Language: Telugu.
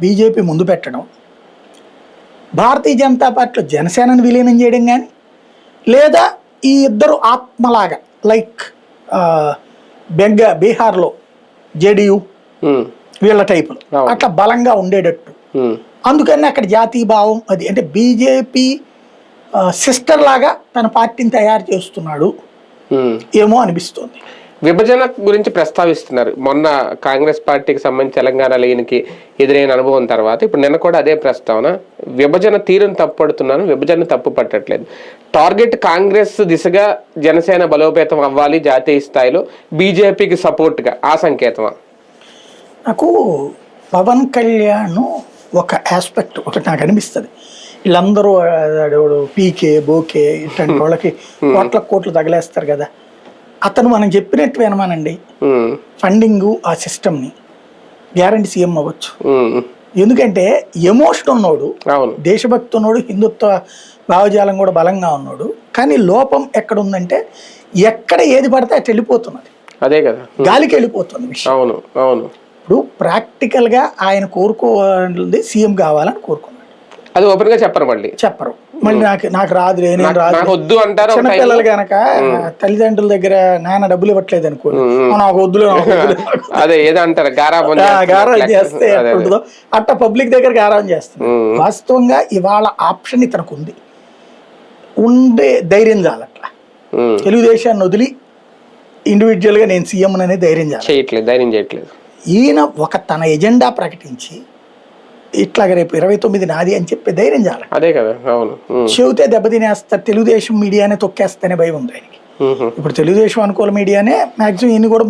బీజేపీ ముందు పెట్టడం, భారతీయ జనతా పార్టీలో జనసేనను విలీనం చేయడం కానీ, లేదా ఈ ఇద్దరు ఆత్మలాగా లైక్ బీహార్లో జేడీయూ వీళ్ళ టైపులు అట్లా బలంగా ఉండేటట్టు. అందుకని అక్కడ జాతీయ భావం అది అంటే బీజేపీ సిస్టర్ లాగా తన పార్టీని తయారు చేస్తున్నాడు ఏమో అనిపిస్తుంది. విభజన గురించి ప్రస్తావిస్తున్నారు. మొన్న కాంగ్రెస్ పార్టీకి సంబంధించి తెలంగాణలో ఈయనకి ఎదురైన అనుభవం తర్వాత ఇప్పుడు నిన్న కూడా అదే ప్రస్తావన. విభజన తీరును తప్పుపడుతున్నాను, విభజన తప్పు పట్టట్లేదు. టార్గెట్ కాంగ్రెస్ దిశగా జనసేన బలోపేతం అవ్వాలి జాతీయ స్థాయిలో, బీజేపీకి సపోర్ట్గా ఆ సంకేతమా? నాకు పవన్ కళ్యాణ్ ఒక ఆస్పెక్ట్ ఒకటి నాకు అనిపిస్తుంది. వీళ్ళందరూ పీకే బోకే ఇట్లాంటి వాళ్ళకి కోట్లు తగిలేస్తారు కదా, అతను మనం చెప్పినట్టు వినమానండి, ఫండింగ్ ఆ సిస్టమ్ని గ్యారంటీ సీఎం అవ్వచ్చు. ఎందుకంటే ఎమోషన్ ఉన్నోడు, దేశభక్తి ఉన్నోడు, హిందుత్వ భావజాలం కూడా బలంగా ఉన్నాడు. కానీ లోపం ఎక్కడ ఉందంటే ఎక్కడ ఏది పడితే అటు వెళ్ళిపోతున్నది, అదే కదా గాలికి వెళ్ళిపోతుంది విషయం. అవును అవును. ఇప్పుడు ప్రాక్టికల్గా ఆయన కోరుకోవాలి సీఎం కావాలని కోరుకున్నాడు. అది ఓపెన్ గా చెప్పరు, చెప్పరు. మళ్ళీ నాకు రాదులే, నేను రాదు వద్దు అంటారు. చిన్నపిల్లలు కనుక తల్లిదండ్రుల దగ్గర నాన్న డబ్బులు ఇవ్వట్లేదు అనుకోండి, నాకు వద్దులే అదే ఏదో అంటారు, గారాబం చేస్తే ఉంటుందో అట్ట పబ్లిక్ దగ్గర గారాబం చేస్తుంది. వాస్తవంగా ఇవాళ ఆప్షన్ ఇతనికి ఉంది, ఉండే ధైర్యం చాలు. అట్లా తెలుగుదేశాన్ని వదిలి ఇండివిజువల్ గా నేను సీఎం అనేది ధైర్యం చేయట్లేదు. ఈయన ఒక తన ఎజెండా ప్రకటించి ఇట్లాగ రేపు 29 నాది అని చెప్పి ధైర్యం చాలు. అదే కదా, అవును. చెబితే దెబ్బతినేస్తారు, తెలుగుదేశం మీడియానే తొక్కేస్తేనే భయం ఉంది ఆయనకి. ఇప్పుడు తెలుగుదేశం అనుకూల మీడియానే మాక్సిమం ఇన్ని కూడా